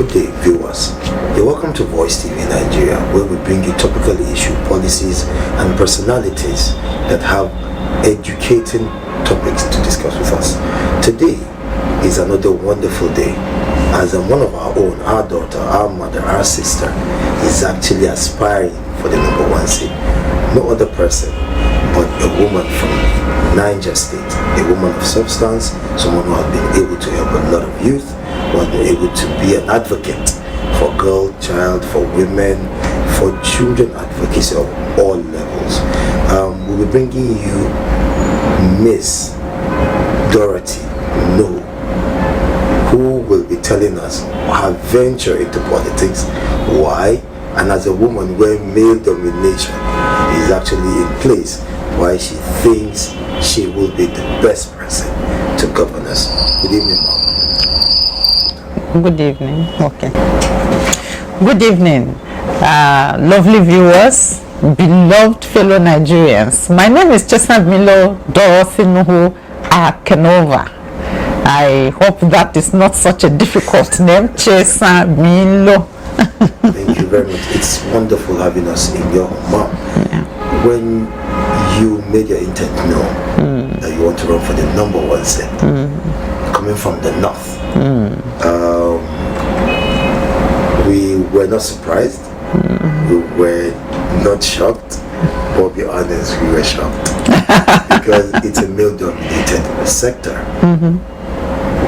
Good day, viewers. You're welcome to Voicetv Nigeria, where we bring you topical issue, policies, and personalities that have educating topics to discuss with us. Today is another wonderful day, as one of our own, our daughter, our mother, our sister, is actually aspiring for the #1 seat. No other person but a woman from Niger State, a woman of substance, someone who has been able to help a lot of youth, who has been able to be an advocate for girl, child, for women, for children, advocacy of all levels. We'll be bringing you Miss Dorothy No, who will be telling us her venture into politics, why, and as a woman where male domination is actually in place, why she thinks she will be the best person to govern us. Good evening, Mom. Good evening. Okay. Good evening, lovely viewers, beloved fellow Nigerians. My name is Chestnut Milo Dorothy Nuhu Akenova. I hope that is not such a difficult name, Chestnut Milo. Thank you very much. It's wonderful having us in your home, Mom. Yeah. When you made your intent known that you want to run for the #1 seat, coming from the north, we were not surprised, we were not shocked, but be honest, we were shocked because it's a male-dominated sector.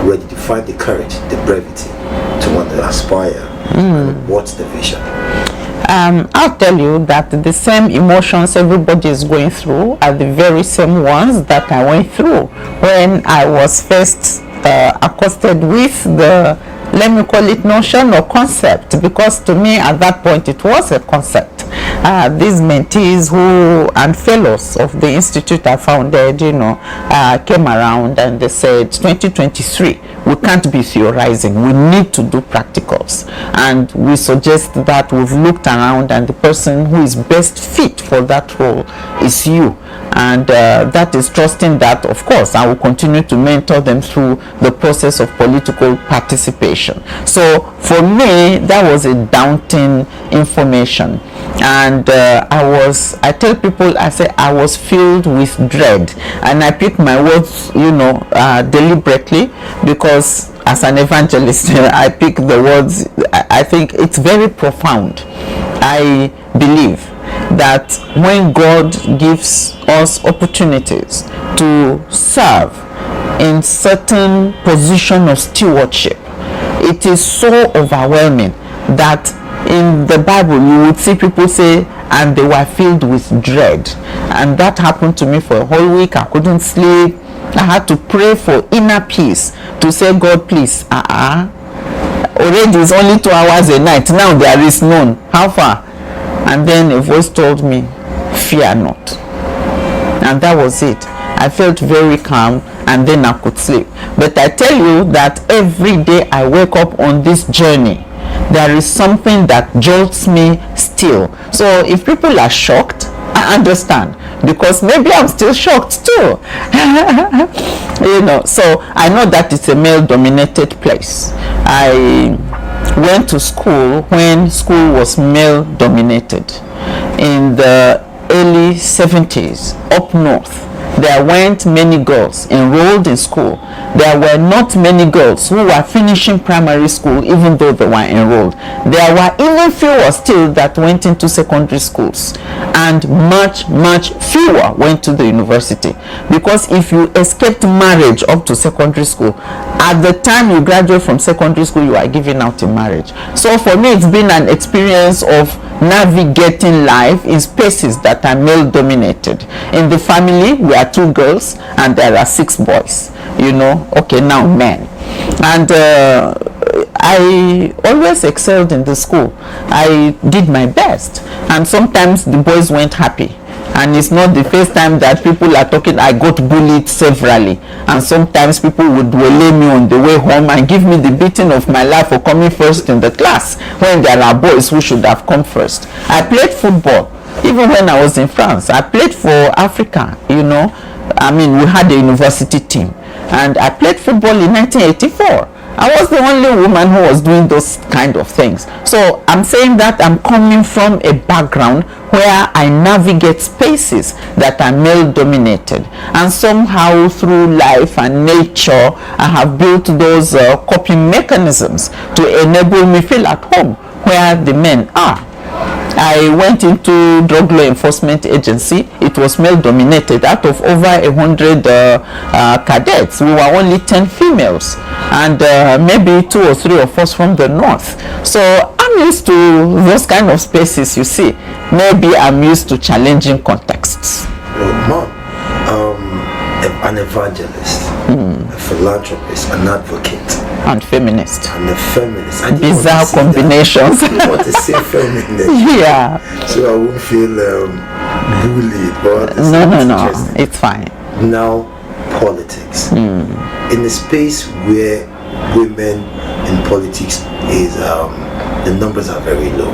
Where did you find the courage, the brevity to want to aspire? And what's the vision? I'll tell you that the same emotions everybody is going through are the very same ones that I went through when I was first accosted with the, let me call it, notion or concept, because to me at that point it was a concept. These mentees who and fellows of the institute I founded, came around and they said, 2023, we can't be theorizing, we need to do practicals. And we suggest that we've looked around and the person who is best fit for that role is you. And that is trusting that, of course, I will continue to mentor them through the process of political participation. So for me, that was a daunting information. And I tell people, I say I was filled with dread, and I pick my words, deliberately, because as an evangelist, I pick the words. I think it's very profound. I believe that when God gives us opportunities to serve in certain position of stewardship, it is so overwhelming that in the Bible you would see people say, and they were filled with dread. And that happened to me for a whole week. I couldn't sleep. I had to pray for inner peace, to say, God, please, already it's only 2 hours a night, now there is none, how far? And then a voice told me, fear not. And that was it. I felt very calm, and then I could sleep. But I tell you that every day I wake up on this journey, there is something that jolts me still. So if people are shocked, I understand, because maybe I'm still shocked too. So I know that it's a male-dominated place. I went to school when school was male-dominated. In the early 70s, up north, there weren't many girls enrolled in school. There were not many girls who were finishing primary school even though they were enrolled. There were even fewer still that went into secondary schools, and much, much fewer went to the university. Because if you escaped marriage up to secondary school, at the time you graduate from secondary school, you are given out in marriage. So for me, it's been an experience of navigating life in spaces that are male dominated. In the family, we are 2 girls and there are 6 boys, okay, now men. And I always excelled in the school. I did my best, and sometimes the boys weren't happy. And it's not the first time that people are talking. I got bullied severally, and sometimes people would waylay me on the way home and give me the beating of my life for coming first in the class when there are boys who should have come first. I played football even when I was in France. I played for Africa, we had a university team, and I played football in 1984. I was the only woman who was doing those kind of things. So I'm saying that I'm coming from a background where I navigate spaces that are male dominated, and somehow through life and nature I have built those coping mechanisms to enable me feel at home where the men are. I went into drug law enforcement agency. It was male dominated. Out of over 100 cadets, we were only 10 females, and maybe 2 or 3 of us from the north. So I'm used to those kind of spaces, you see. Maybe I'm used to challenging contexts. Well, Mom, an evangelist, a philanthropist, an advocate, and feminist. and a feminist. Bizarre combinations. I didn't want to say feminist. Yeah. So I won't feel bullied. But No. It's fine. Now, politics. In a space where women in politics is the numbers are very low.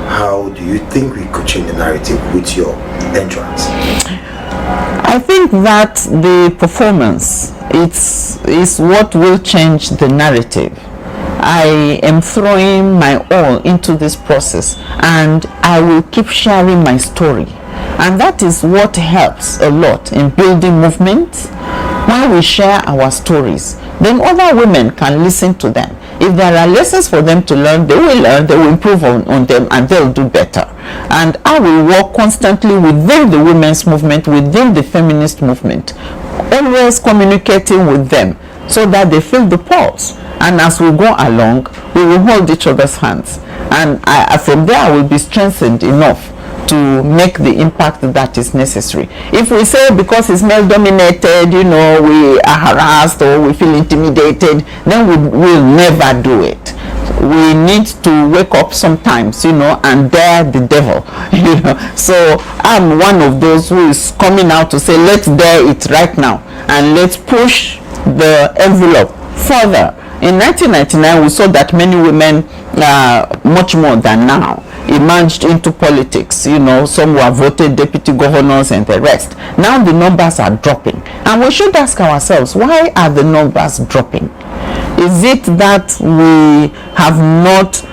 How do you think we could change the narrative with your entrance? I think that the performance is what will change the narrative. I am throwing my all into this process, and I will keep sharing my story, and that is what helps a lot in building movements. When we share our stories, then other women can listen to them. If there are lessons for them to learn, they will improve on them, and they'll do better. And I will work constantly within the women's movement, within the feminist movement, always communicating with them so that they feel the pulse. And as we go along, we will hold each other's hands. And from there, I will be strengthened enough to make the impact that is necessary. If we say because it's male dominated, we are harassed or we feel intimidated, then we will never do it. We need to wake up sometimes, and dare the devil, So I'm one of those who is coming out to say, let's dare it right now, and let's push the envelope further. In 1999, we saw that many women, much more than now, emerged into politics. Some were voted deputy governors and the rest. Now the numbers are dropping, and we should ask ourselves, why are the numbers dropping? Is it that we have not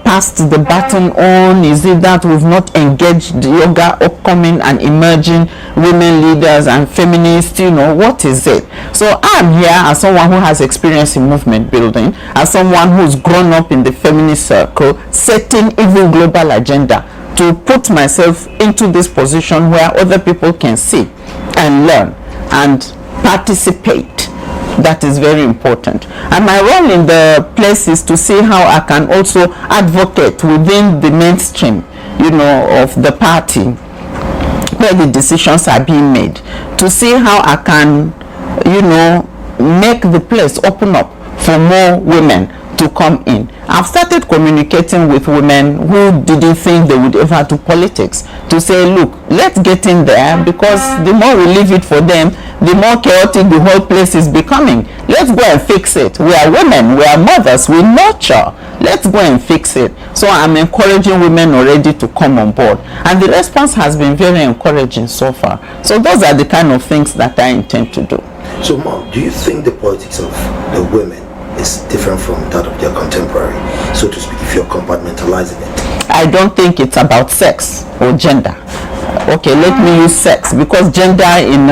passed the baton on? Is it that we've not engaged the younger, upcoming and emerging women leaders and feminists? What is it? So I'm here as someone who has experience in movement building, as someone who's grown up in the feminist circle, setting even global agenda, to put myself into this position where other people can see and learn and participate. That is very important. And my role in the place is to see how I can also advocate within the mainstream, of the party where the decisions are being made, to see how I can, make the place open up for more women to come in. I've started communicating with women who didn't think they would ever do politics, to say, look, let's get in there, because the more we leave it for them, the more chaotic the whole place is becoming. Let's go and fix it. We are women, we are mothers, we nurture. Let's go and fix it. So I'm encouraging women already to come on board, and the response has been very encouraging so far. So those are the kind of things that I intend to do. So, Mom, do you think the politics of the women is different from that of their contemporary, so to speak, if you're compartmentalizing it? I don't think it's about sex or gender. Okay, let me use sex, because gender in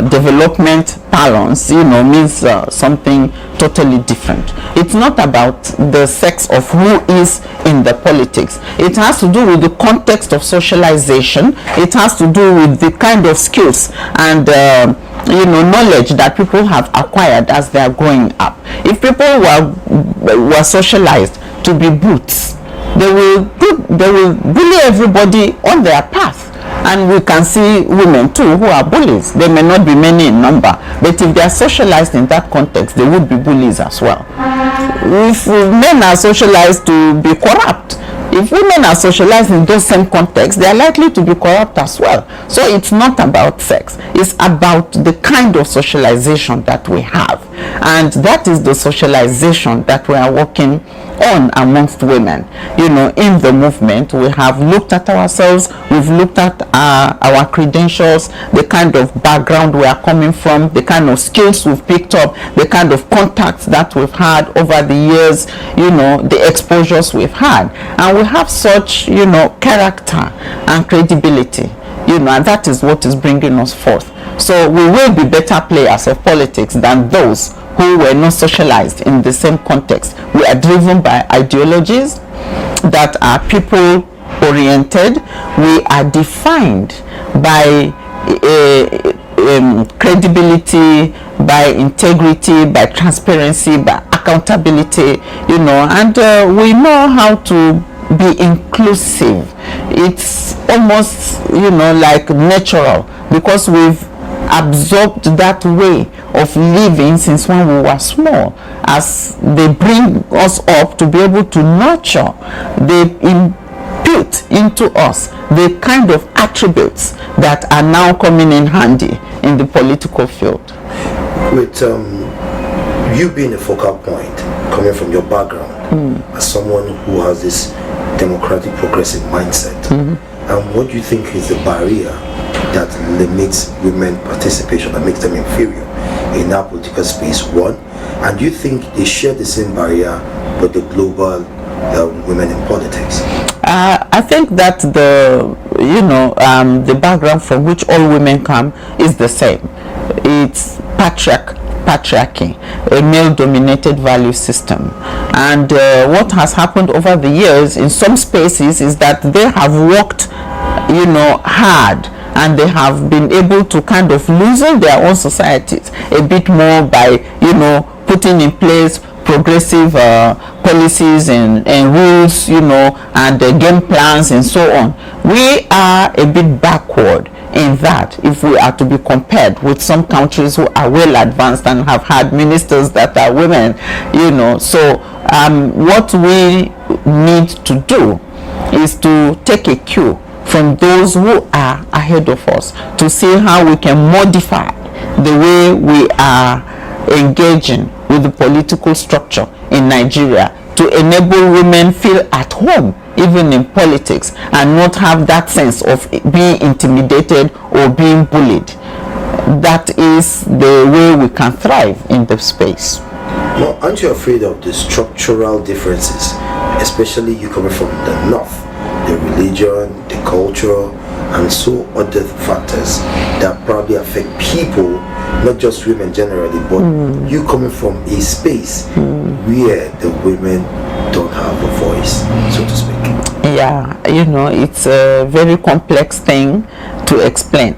development parlance, means something totally different. It's not about the sex of who is in the politics. It has to do with the context of socialization. It has to do with the kind of skills and knowledge that people have acquired as they are growing up. If people were socialized to be brutes, they will bully everybody on their path. And we can see women too who are bullies. They may not be many in number, but if they are socialized in that context, they would be bullies as well. If men are socialized to be corrupt, if women are socialized in those same contexts, they are likely to be corrupt as well. So it's not about sex. It's about the kind of socialization that we have. And that is the socialization that we are working on amongst women. You know, in the movement, we have looked at ourselves, we've looked at our credentials, the kind of background we are coming from, the kind of skills we've picked up, the kind of contacts that we've had over the years, you know, the exposures we've had. And we have such, you know, character and credibility, you know, and that is what is bringing us forth. So we will be better players of politics than those who were not socialized in the same context. We are driven by ideologies that are people oriented. We are defined by credibility, by integrity, by transparency, by accountability, you know, and we know how to be inclusive. It's almost, you know, like natural, because we've absorbed that way of living since when we were small. As they bring us up to be able to nurture, they impute into us the kind of attributes that are now coming in handy in the political field. With you being a focal point, coming from your background, as someone who has this democratic progressive mindset, and what do you think is the barrier that limits women participation and makes them inferior in our political space? One, and do you think they share the same barrier with the global women in politics? I think that the background from which all women come is the same. It's patriarchy, a male-dominated value system, and what has happened over the years in some spaces is that they have worked, you know, hard, and they have been able to kind of loosen their own societies a bit more by, you know, putting in place progressive policies and rules, you know, and game plans and so on. We are a bit backward in that if we are to be compared with some countries who are well advanced and have had ministers that are women, you know. So what we need to do is to take a cue from those who are ahead of us to see how we can modify the way we are engaging with the political structure in Nigeria to enable women feel at home even in politics and not have that sense of being intimidated or being bullied. That is the way we can thrive in the space. Now, aren't you afraid of the structural differences, especially you coming from the north, the religion, the culture, and so other factors that probably affect people, not just women generally, but you coming from a space where the women don't have a voice, so to speak? Yeah, you know, it's a very complex thing to explain,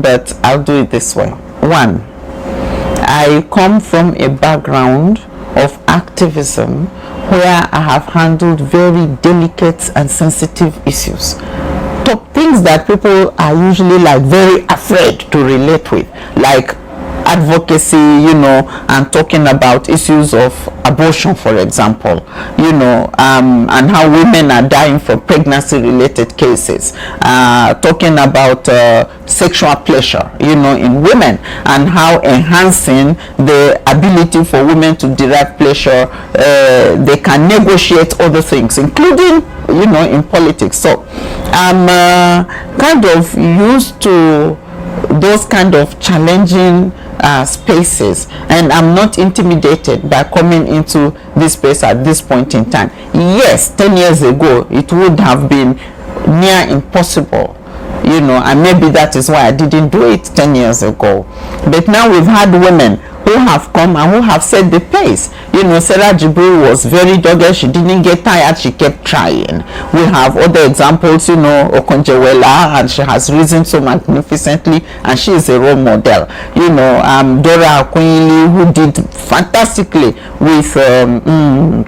but I'll do it this way. One, I come from a background of activism where I have handled very delicate and sensitive issues, top things that people are usually like very afraid to relate with, like advocacy, you know, and talking about issues of abortion, for example, you know, and how women are dying from pregnancy related cases, talking about sexual pleasure, you know, in women, and how enhancing the ability for women to derive pleasure, they can negotiate other things, including, you know, in politics. So I'm kind of used to those kind of challenging spaces, and I'm not intimidated by coming into this space at this point in time. Yes, 10 years ago it would have been near impossible, you know, and maybe that is why I didn't do it 10 years ago. But now we've had women who have come and who have set the pace. You know, Sarah Jibril was very dogged. She didn't get tired. She kept trying. We have other examples, you know, Okonjo-Iweala, and she has risen so magnificently, and she is a role model. You know, Dora Akunyili, who did fantastically with the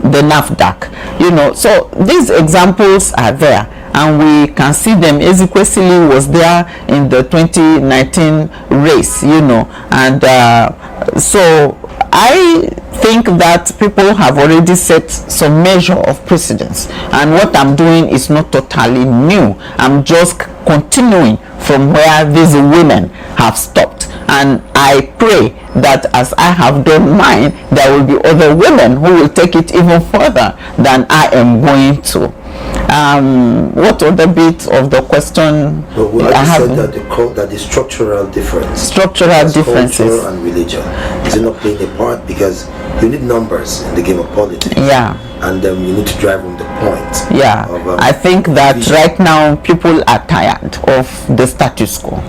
NAFDAC. You know, so these examples are there, and we can see them. Ezekwesili was there in the 2019 race, you know, and so I think that people have already set some measure of precedence, and what I'm doing is not totally new. I'm just continuing from where these women have stopped. And I pray that as I have done mine, there will be other women who will take it even further than I am going to. What other bit of the question? Well, I said that the structural differences and religion is not playing a part, because you need numbers in the game of politics. Yeah. And you need to drive home the point. Yeah. I think that vision. Right now people are tired of the status quo.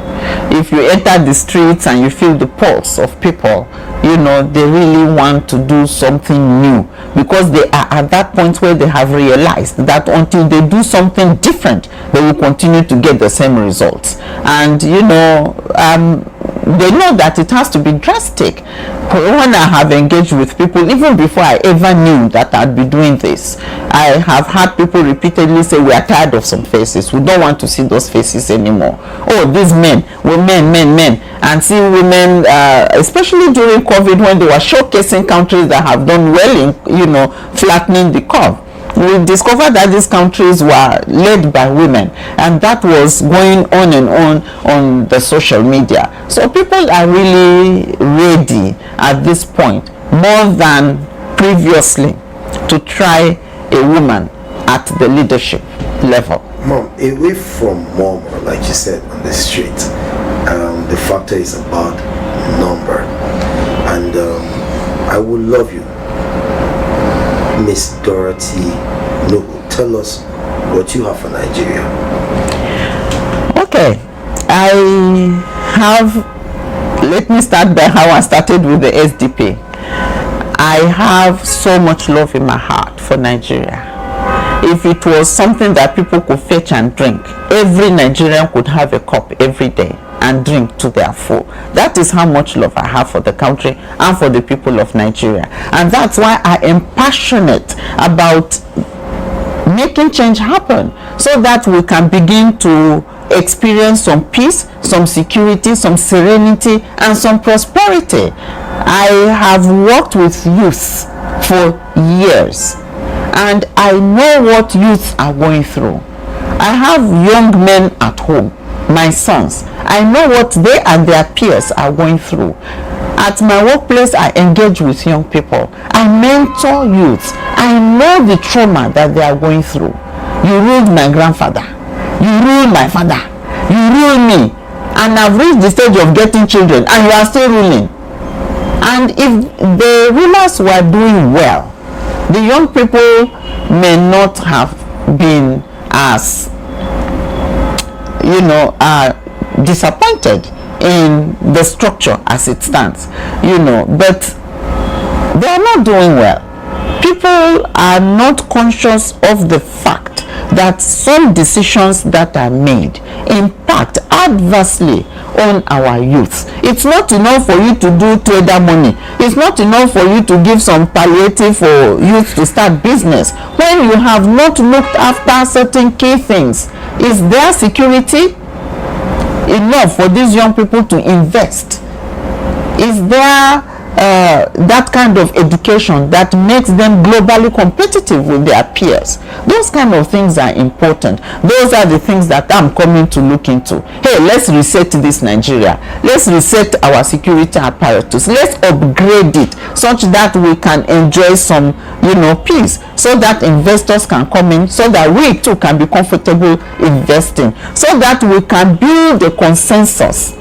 If you enter the streets and you feel the pulse of people, you know, they really want to do something new, because they are at that point where they have realized that until they do something different, they will continue to get the same results. And you know, they know that it has to be drastic. When I have engaged with people, even before I ever knew that I'd be doing this, I have had people repeatedly say, we are tired of some faces, we don't want to see those faces anymore. Oh, these men, men, and see women, especially during COVID, when they were showcasing countries that have done well in, you know, flattening the curve. We discovered that these countries were led by women, and that was going on and on the social media. So people are really ready at this point, more than previously, to try a woman at the leadership level. Mom, away from mom, like you said, on the street, the factor is about number. And I would love you, Miss Dorothy Noble, tell us what you have for Nigeria. Okay, let me start by how I started with the SDP. I have so much love in my heart for Nigeria. If it was something that people could fetch and drink, every Nigerian could have a cup every day and drink to their full. That is how much love I have for the country and for the people of Nigeria. And that's why I am passionate about making change happen, so that we can begin to experience some peace, some security, some serenity, and some prosperity. I have worked with youth for years, and I know what youths are going through. I have young men at home, my sons. I know what they and their peers are going through. At my workplace, I engage with young people. I mentor youths. I know the trauma that they are going through. You ruled my grandfather. You ruled my father. You ruled me. And I've reached the stage of getting children, and you are still ruling. And if the rulers were doing well, the young people may not have been as, you know, disappointed in the structure as it stands, you know, but they are not doing well. People are not conscious of the fact that some decisions that are made impact adversely on our youth. It's not enough for you to do trader money. It's not enough for you to give some palliative for youth to start business when you have not looked after certain key things. Is there security enough for these young people to invest? Is there that kind of education that makes them globally competitive with their peers? Those kind of things are important. Those are the things that I'm coming to look into. Hey, let's reset this Nigeria. Let's reset our security apparatus. Let's upgrade it such that we can enjoy some, you know, peace, so that investors can come in, so that we too can be comfortable investing, so that we can build a consensus.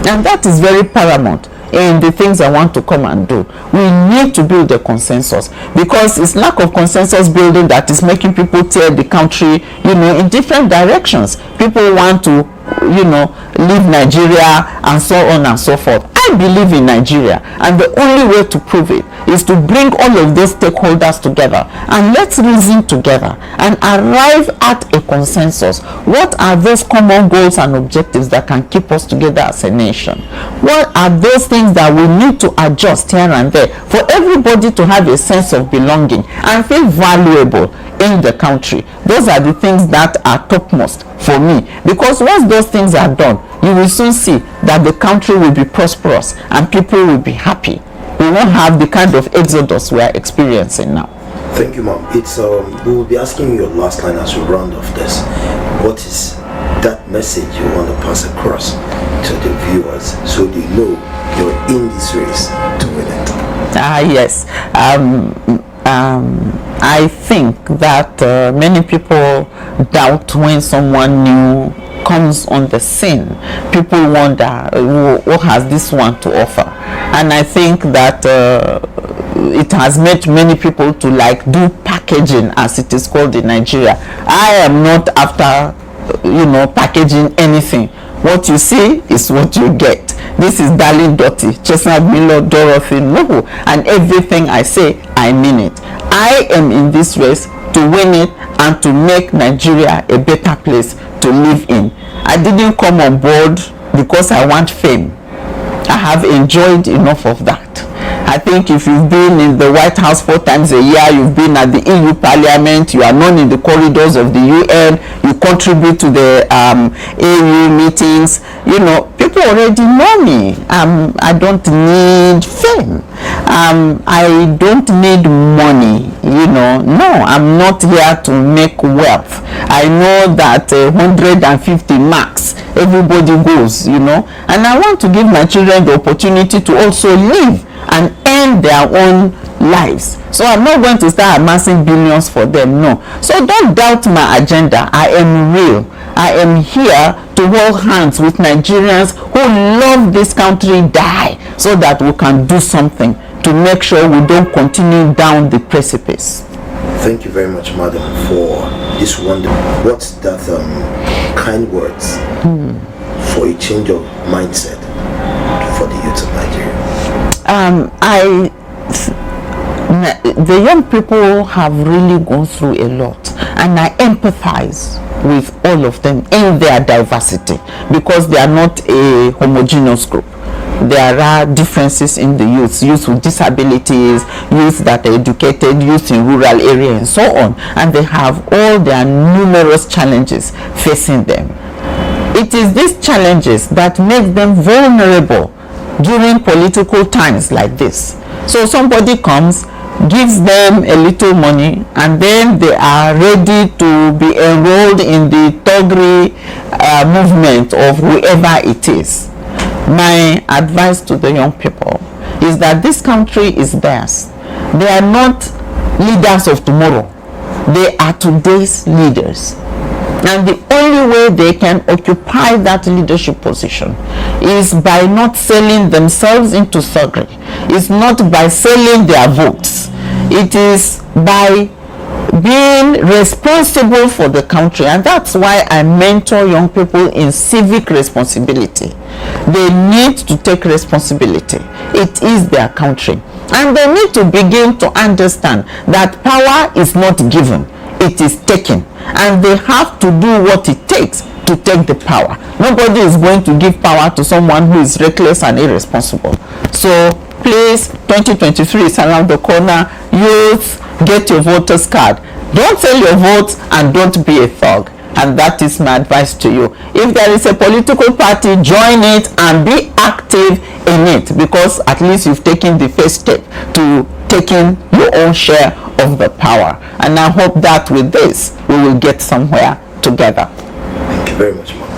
And that is very paramount in the things I want to come and do. We need to build a consensus, because it's lack of consensus building that is making people tear the country, you know, in different directions. People want to, you know, leave Nigeria and so on and so forth. I believe in Nigeria, and the only way to prove it is to bring all of those stakeholders together, and let's reason together and arrive at a consensus. What are those common goals and objectives that can keep us together as a nation? What are those things that we need to adjust here and there for everybody to have a sense of belonging and feel valuable in the country? Those are the things that are topmost for me, because once those things are done, you will soon see that the country will be prosperous and people will be happy. We won't have the kind of exodus we are experiencing now. Thank you, Mom. It's we will be asking you your last line as we round off this. What is that message you want to pass across to the viewers so they know you're in this race to win it? Yes. I think that many people doubt when someone new comes on the scene. People wonder, what has this one to offer? And I think that it has made many people to like do packaging, as it is called in Nigeria. I am not after packaging anything. What you see is what you get. This is Darling Dotty, Chestnut Miller, Dorothy, no. And everything I say, I mean it. I am in this race to win it and to make Nigeria a better place to live in. I didn't come on board because I want fame. I have enjoyed enough of that. I think if you've been in the White House 4 times a year, you've been at the EU Parliament, you are known in the corridors of the UN, you contribute to the AU meetings, people already know me. I don't need fame. I don't need money, No, I'm not here to make wealth. I know that 150 marks, everybody goes, and I want to give my children the opportunity to also live and earn their own lives. So I'm not going to start amassing billions for them, no. So don't doubt my agenda. I am real. I am here to hold hands with Nigerians who love this country die, so that we can do something to make sure we don't continue down the precipice. Thank you very much, madam, for this wonderful. What's that kind words for a change of mindset for the youth of Nigeria? The young people have really gone through a lot, and I empathize with all of them in their diversity, because they are not a homogeneous group. There are differences in the youth with disabilities, youth that are educated, youth in rural areas, and so on, and they have all their numerous challenges facing them. It is these challenges that make them vulnerable during political times like this. So somebody comes, gives them a little money, and then they are ready to be enrolled in the thuggery movement of whoever it is. My advice to the young people is that this country is theirs. They are not leaders of tomorrow. They are today's leaders. And the only way they can occupy that leadership position is by not selling themselves into thuggery. It's not by selling their votes. It is by being responsible for the country. And that's why I mentor young people in civic responsibility. They need to take responsibility. It is their country. And they need to begin to understand that power is not given. It is taken, and they have to do what it takes to take the power. Nobody is going to give power to someone who is reckless and irresponsible. So please, 2023 is around the corner. Youth, get your voters card. Don't sell your votes, and don't be a thug. And that is my advice to you. If there is a political party, join it and be active in it, because at least you've taken the first step to taking your own share of the power. And I hope that with this we will get somewhere together. Thank you very much, ma'am.